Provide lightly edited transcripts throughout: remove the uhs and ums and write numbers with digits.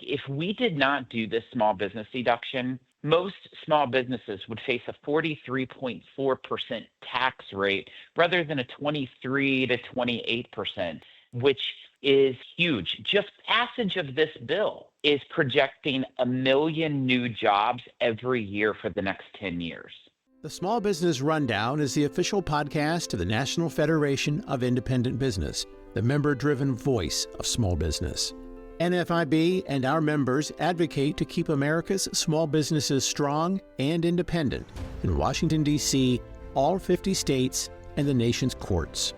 If we did not do this small business deduction, most small businesses would face a 43.4% tax rate rather than a 23 to 28%, which is huge. Just passage of this bill is projecting 1 million new jobs every year for the next 10 years. The Small Business Rundown is the official podcast of the National Federation of Independent Business, the member-driven voice of small business. NFIB and our members advocate to keep America's small businesses strong and independent in Washington, D.C., all 50 states, and the nation's courts.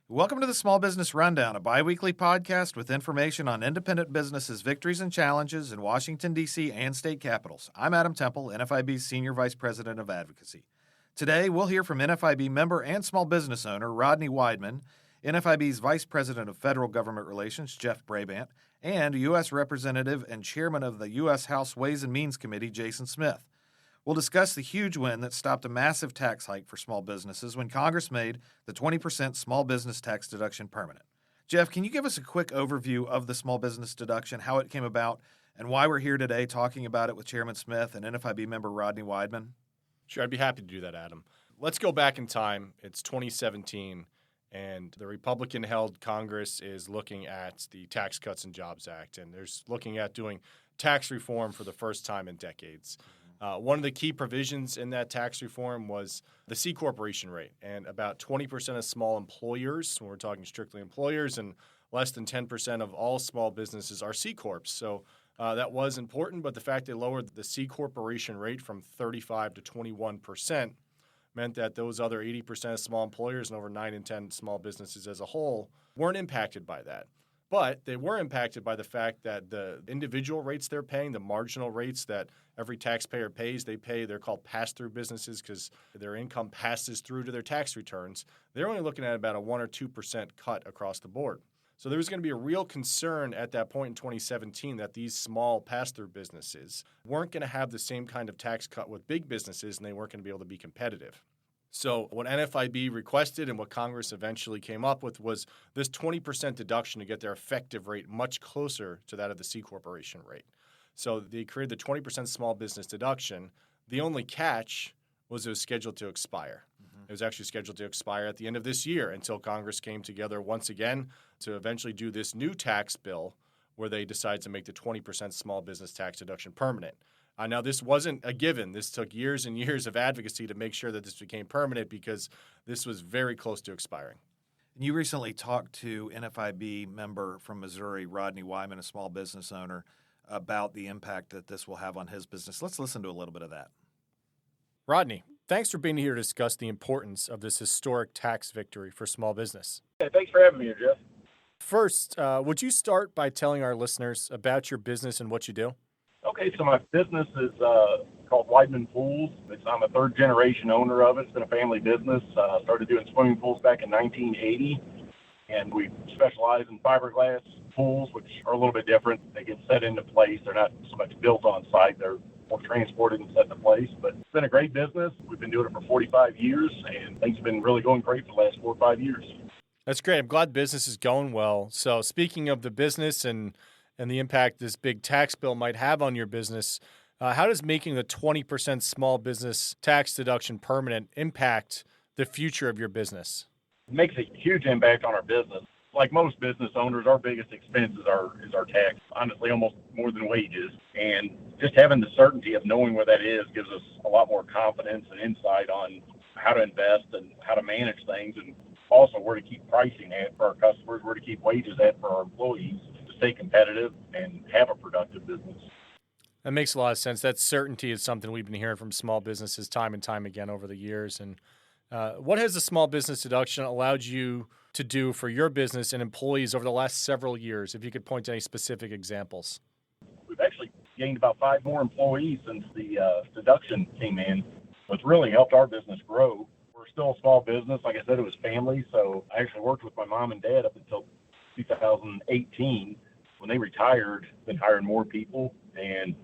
Welcome to the Small Business Rundown, a bi-weekly podcast with information on independent businesses' victories and challenges in Washington, D.C. and state capitals. I'm Adam Temple, NFIB's Senior Vice President of Advocacy. Today, we'll hear from NFIB member and small business owner Rodney Wideman, NFIB's Vice President of Federal Government Relations, Jeff Brabant, and U.S. Representative and Chairman of the U.S. House Ways and Means Committee, Jason Smith. We'll discuss the huge win that stopped a massive tax hike for small businesses when Congress made the 20% small business tax deduction permanent. Jeff, can you give us a quick overview of the small business deduction, how it came about, and why we're here today talking about it with Chairman Smith and NFIB member Rodney Wideman? Sure, I'd be happy to do that, Adam. Let's go back in time. It's 2017. And the Republican-held Congress is looking at the Tax Cuts and Jobs Act, and they're looking at doing tax reform for the first time in decades. One of the key provisions in that tax reform was the C corporation rate, and about 20% of small employers, when we're talking strictly employers, and less than 10% of all small businesses are C corps. So that was important, but the fact they lowered the C corporation rate from 35 to 21% meant that those other 80% of small employers and over 9 in 10 small businesses as a whole weren't impacted by that. But they were impacted by the fact that the individual rates they're paying, the marginal rates that every taxpayer pays, they're called pass-through businesses because their income passes through to their tax returns. They're only looking at about a 1 or 2% cut across the board. So there was going to be a real concern at that point in 2017 that these small pass-through businesses weren't going to have the same kind of tax cut with big businesses, and they weren't going to be able to be competitive. So what NFIB requested and what Congress eventually came up with was this 20% deduction to get their effective rate much closer to that of the C corporation rate. So they created the 20% small business deduction. The only catch was it was scheduled to expire. It was actually scheduled to expire at the end of this year until Congress came together once again to eventually do this new tax bill where they decided to make the 20% small business tax deduction permanent. Now, this wasn't a given. This took years and years of advocacy to make sure that this became permanent because this was very close to expiring. You recently talked to NFIB member from Missouri, Rodney Wideman, a small business owner, about the impact that this will have on his business. Let's listen to a little bit of that. Rodney, thanks for being here to discuss the importance of this historic tax victory for small business. Yeah, thanks for having me here, Jeff. First, would you start by telling our listeners about your business and what you do? Okay, so my business is called Wideman Pools. I'm a third-generation owner of it. It's been a family business. Started doing swimming pools back in 1980, and we specialize in fiberglass pools, which are a little bit different. They get set into place. They're not so much built on site. They're more transported and set into place. But it's been a great business. We've been doing it for 45 years, and things have been really going great for the last 4 or 5 years. That's great. I'm glad business is going well. So speaking of the business and the impact this big tax bill might have on your business, how does making the 20% small business tax deduction permanent impact the future of your business? It makes a huge impact on our business. Like most business owners, our biggest expense is our tax, honestly, almost more than wages. And just having the certainty of knowing where that is gives us a lot more confidence and insight on how to invest and how to manage things, and also where to keep pricing at for our customers, where to keep wages at for our employees, to stay competitive and have a productive business. That makes a lot of sense. That certainty is something we've been hearing from small businesses time and time again over the years. And what has the small business deduction allowed you to do for your business and employees over the last several years, if you could point to any specific examples? We've actually gained about 5 more employees since the deduction came in. So it's really helped our business grow. We're still a small business. Like I said, it was family. So I actually worked with my mom and dad up until 2018. When they retired, been hiring more people, and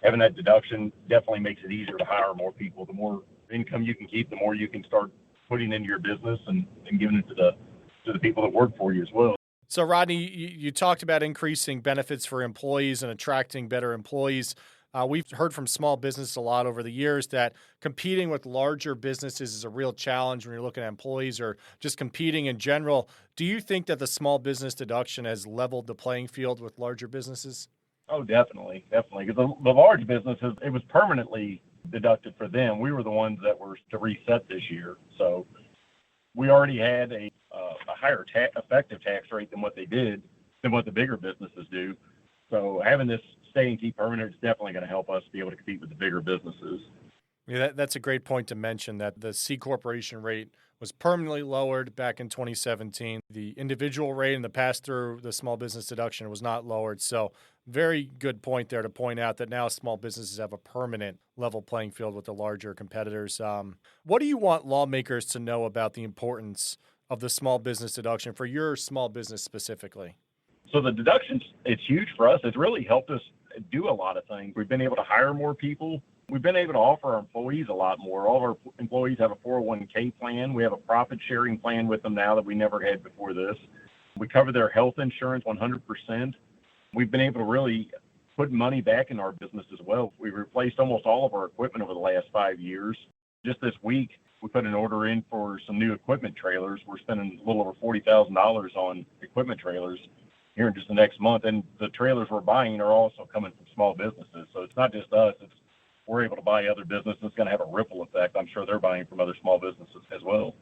having that deduction definitely makes it easier to hire more people. The more income you can keep, the more you can start putting into your business and giving it to the people that work for you as well. So, Rodney, you talked about increasing benefits for employees and attracting better employees. We've heard from small business a lot over the years that competing with larger businesses is a real challenge when you're looking at employees or just competing in general. Do you think that the small business deduction has leveled the playing field with larger businesses? Oh, definitely. Because the large businesses, it was permanently deducted for them. We were the ones that were to reset this year. So we already had a higher effective tax rate than what the bigger businesses do. So having this stay and keep permanent is definitely going to help us be able to compete with the bigger businesses. Yeah, that's a great point to mention, that the C corporation rate was permanently lowered back in 2017. The individual rate and the pass-through, the small business deduction, was not lowered. So very good point there to point out that now small businesses have a permanent level playing field with the larger competitors. What do you want lawmakers to know about the importance of the small business deduction for your small business specifically? So the deductions, it's huge for us. It's really helped us do a lot of things. We've been able to hire more people. We've been able to offer our employees a lot more. All of our employees have a 401k plan. We have a profit sharing plan with them now that we never had before this. We cover their health insurance 100%. We've been able to really put money back in our business as well. We replaced almost all of our equipment over the last 5 years. Just this week, we put an order in for some new equipment trailers. We're spending a little over $40,000 on equipment trailers here in just the next month. And the trailers we're buying are also coming from small businesses. So it's not just us. We're able to buy other businesses. It's going to have a ripple effect. I'm sure they're buying from other small businesses as well.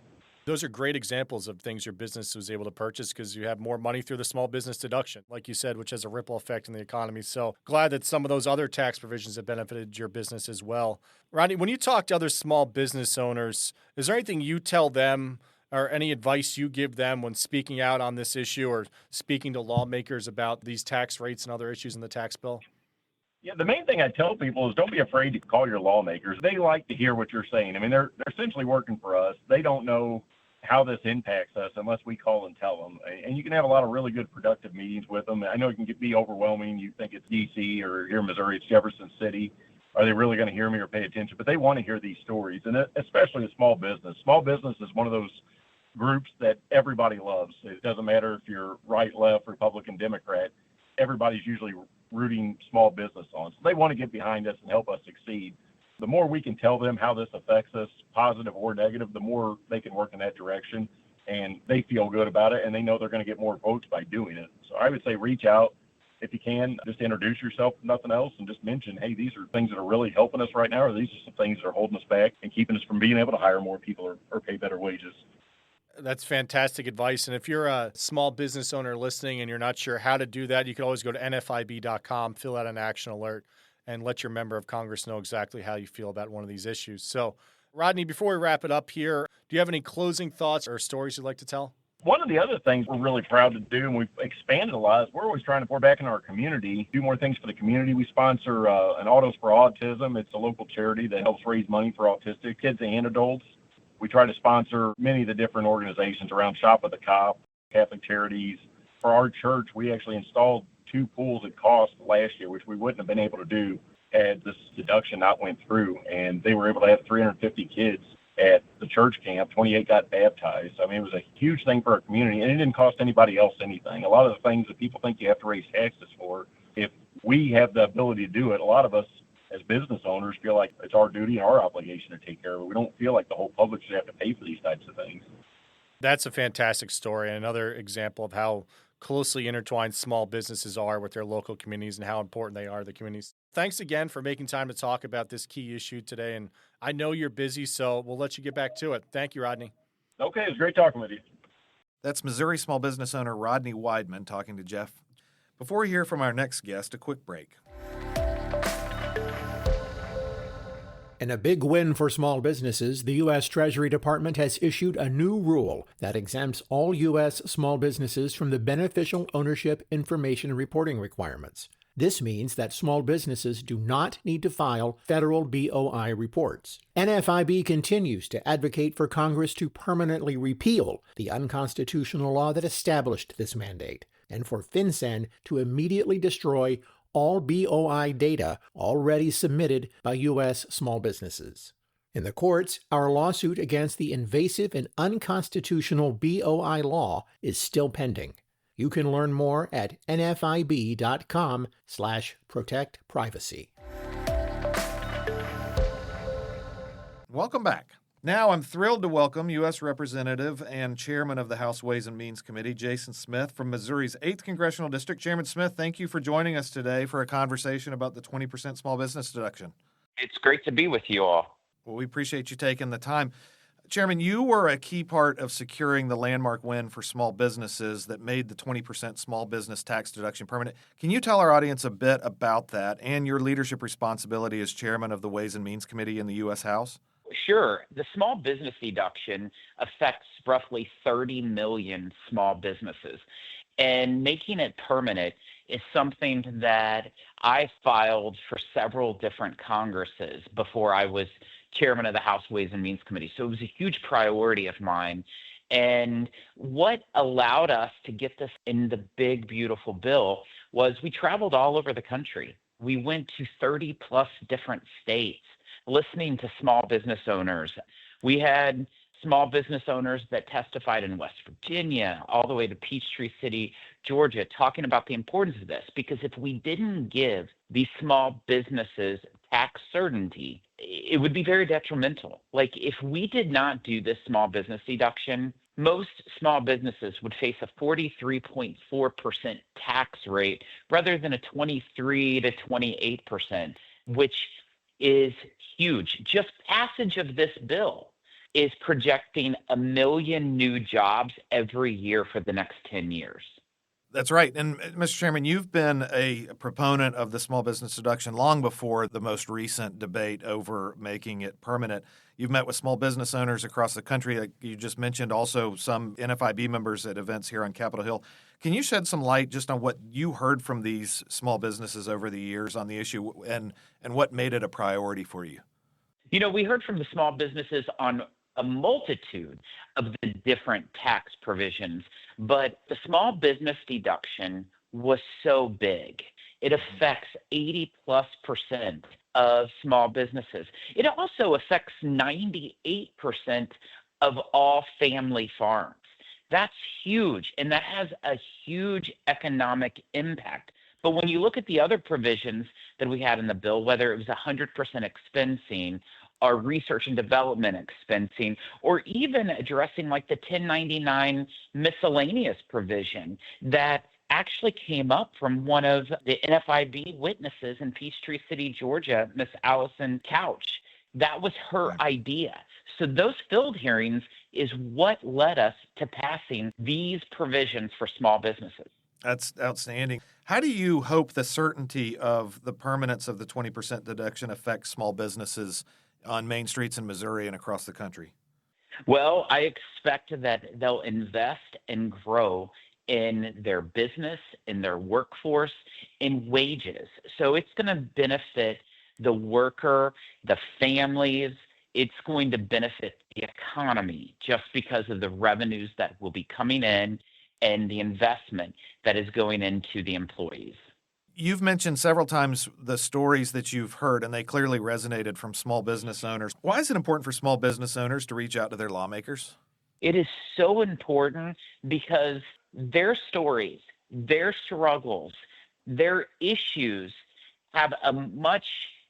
Those are great examples of things your business was able to purchase because you have more money through the small business deduction, like you said, which has a ripple effect in the economy. So glad that some of those other tax provisions have benefited your business as well. Rodney, when you talk to other small business owners, is there anything you tell them or any advice you give them when speaking out on this issue or speaking to lawmakers about these tax rates and other issues in the tax bill? Yeah, the main thing I tell people is don't be afraid to call your lawmakers. They like to hear what you're saying. I mean, they're essentially working for us. They don't know how this impacts us unless we call and tell them. And you can have a lot of really good productive meetings with them. I know it can be overwhelming. You think it's D.C. or here in Missouri, it's Jefferson City. Are they really going to hear me or pay attention? But they want to hear these stories, and especially a small business. Small business is one of those groups that everybody loves. It doesn't matter if you're right, left, Republican, Democrat. Everybody's usually rooting small business on. So they want to get behind us and help us succeed. The more we can tell them how this affects us, positive or negative, the more they can work in that direction. And they feel good about it, and they know they're going to get more votes by doing it. So I would say reach out if you can. Just introduce yourself, if nothing else, and just mention, hey, these are things that are really helping us right now, or these are some things that are holding us back and keeping us from being able to hire more people or pay better wages. That's fantastic advice. And if you're a small business owner listening and you're not sure how to do that, you can always go to NFIB.com, fill out an action alert, and let your member of Congress know exactly how you feel about one of these issues. So, Rodney, before we wrap it up here, do you have any closing thoughts or stories you'd like to tell? One of the other things we're really proud to do, and we've expanded a lot, is we're always trying to pour back into our community, do more things for the community. We sponsor an Autos for Autism. It's a local charity that helps raise money for autistic kids and adults. We try to sponsor many of the different organizations around Shop with a Cop, Catholic Charities. For our church, we actually installed 2 pools at cost last year, which we wouldn't have been able to do had this deduction not went through. And they were able to have 350 kids at the church camp. 28 got baptized. I mean, it was a huge thing for our community, and it didn't cost anybody else anything. A lot of the things that people think you have to raise taxes for, if we have the ability to do it, a lot of us as business owners feel like it's our duty and our obligation to take care of it. We don't feel like the whole public should have to pay for these types of things. That's a fantastic story and another example of how closely intertwined small businesses are with their local communities and how important they are to the communities. Thanks again for making time to talk about this key issue today. And I know you're busy, so we'll let you get back to it. Thank you, Rodney. Okay, it was great talking with you. That's Missouri small business owner Rodney Wideman talking to Jeff. Before we hear from our next guest, a quick break. In a big win for small businesses, the U.S. Treasury Department has issued a new rule that exempts all U.S. small businesses from the beneficial ownership information reporting requirements. This means that small businesses do not need to file federal BOI reports. NFIB continues to advocate for Congress to permanently repeal the unconstitutional law that established this mandate, and for FinCEN to immediately destroy all BOI data already submitted by U.S. small businesses. In the courts, our lawsuit against the invasive and unconstitutional BOI law is still pending. You can learn more at nfib.com/protectprivacy. Welcome back. Now I'm thrilled to welcome U.S. Representative and Chairman of the House Ways and Means Committee, Jason Smith from Missouri's 8th Congressional District. Chairman Smith, thank you for joining us today for a conversation about the 20% small business deduction. It's great to be with you all. Well, we appreciate you taking the time. Chairman, you were a key part of securing the landmark win for small businesses that made the 20% small business tax deduction permanent. Can you tell our audience a bit about that and your leadership responsibility as chairman of the Ways and Means Committee in the U.S. House? Sure. The small business deduction affects roughly 30 million small businesses, and making it permanent is something that I filed for several different Congresses before I was chairman of the House Ways and Means Committee. So it was a huge priority of mine. And what allowed us to get this in the big, beautiful bill was we traveled all over the country. We went to 30 plus different states listening to small business owners. We had small business owners that testified in West Virginia, all the way to Peachtree City, Georgia, talking about the importance of this. Because if we didn't give these small businesses tax certainty, it would be very detrimental. Like if we did not do this small business deduction, most small businesses would face a 43.4% tax rate rather than a 23 to 28%, which is huge. Just passage of this bill is projecting 1 million new jobs every year for the next 10 years. That's right. And Mr. Chairman, you've been a proponent of the small business deduction long before the most recent debate over making it permanent. You've met with small business owners across the country. Like you just mentioned, also some NFIB members at events here on Capitol Hill. Can you shed some light just on what you heard from these small businesses over the years on the issue and what made it a priority for you? You know, we heard from the small businesses on a multitude of the different tax provisions, but the small business deduction was so big. It affects 80+% of small businesses. It also affects 98% of all family farms. That's huge, and that has a huge economic impact. But when you look at the other provisions that we had in the bill, whether it was 100% expensing or research and development expensing, or even addressing like the 1099 miscellaneous provision that actually came up from one of the NFIB witnesses in Peachtree City, Georgia, Miss Allison Couch. That was her idea. So those field hearings is what led us to passing these provisions for small businesses. That's outstanding. How do you hope the certainty of the permanence of the 20% deduction affects small businesses on main streets in Missouri and across the country? Well, I expect that they'll invest and grow in their business, in their workforce, in wages. So it's going to benefit the worker, the families. It's going to benefit the economy just because of the revenues that will be coming in and the investment that is going into the employees. You've mentioned several times the stories that you've heard, and they clearly resonated from small business owners. Why is it important for small business owners to reach out to their lawmakers? It is so important because their stories, their struggles, their issues have a much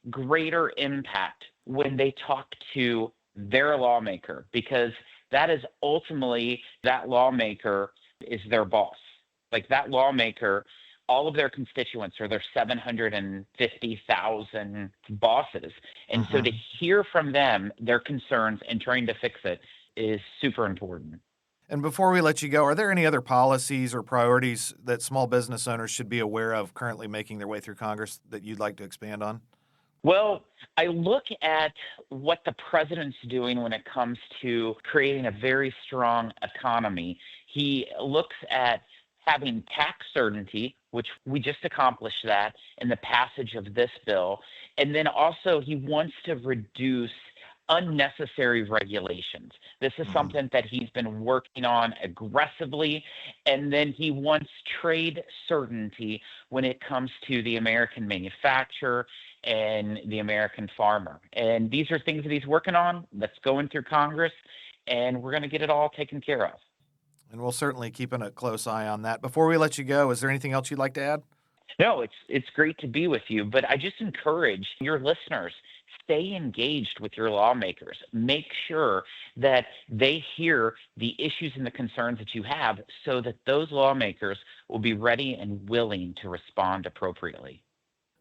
greater impact when they talk to their lawmaker, because that is ultimately, that lawmaker is their boss. Like that lawmaker, all of their constituents are their 750,000 bosses. And so to hear from them, their concerns and trying to fix it is super important. And before we let you go, are there any other policies or priorities that small business owners should be aware of currently making their way through Congress that you'd like to expand on? Well, I look at what the president's doing when it comes to creating a very strong economy. He looks at having tax certainty, which we just accomplished that in the passage of this bill. And then also he wants to reduce unnecessary regulations. This is something that he's been working on aggressively. And then he wants trade certainty when it comes to the American manufacturer and the American farmer. And these are things that he's working on that's going through Congress, and we're going to get it all taken care of. And we'll certainly keep a close eye on that. Before we let you go, is there anything else you'd like to add? No, it's great to be with you, but I just encourage your listeners, stay engaged with your lawmakers. Make sure that they hear the issues and the concerns that you have so that those lawmakers will be ready and willing to respond appropriately.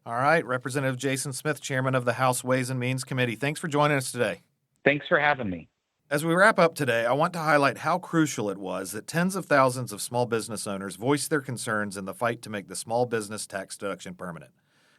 All right, Representative Jason Smith, Chairman of the House Ways and Means Committee. Thanks for joining us today. Thanks for having me. As we wrap up today, I want to highlight how crucial it was that tens of thousands of small business owners voiced their concerns in the fight to make the small business tax deduction permanent.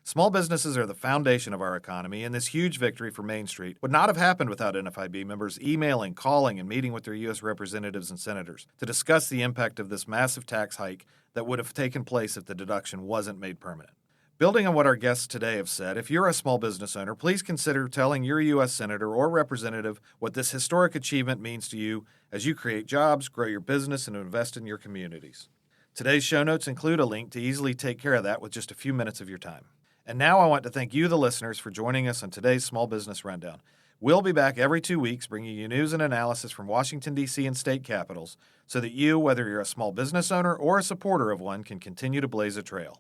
Small businesses are the foundation of our economy, and this huge victory for Main Street would not have happened without NFIB members emailing, calling, and meeting with their U.S. representatives and senators to discuss the impact of this massive tax hike that would have taken place if the deduction wasn't made permanent. Building on what our guests today have said, if you're a small business owner, please consider telling your U.S. Senator or representative what this historic achievement means to you as you create jobs, grow your business, and invest in your communities. Today's show notes include a link to easily take care of that with just a few minutes of your time. And now I want to thank you, the listeners, for joining us on today's Small Business Rundown. We'll be back every 2 weeks bringing you news and analysis from Washington, D.C. and state capitals so that you, whether you're a small business owner or a supporter of one, can continue to blaze a trail.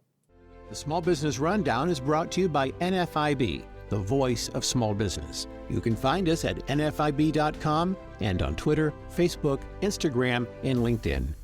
The Small Business Rundown is brought to you by NFIB, the voice of small business. You can find us at nfib.com and on Twitter, Facebook, Instagram, and LinkedIn.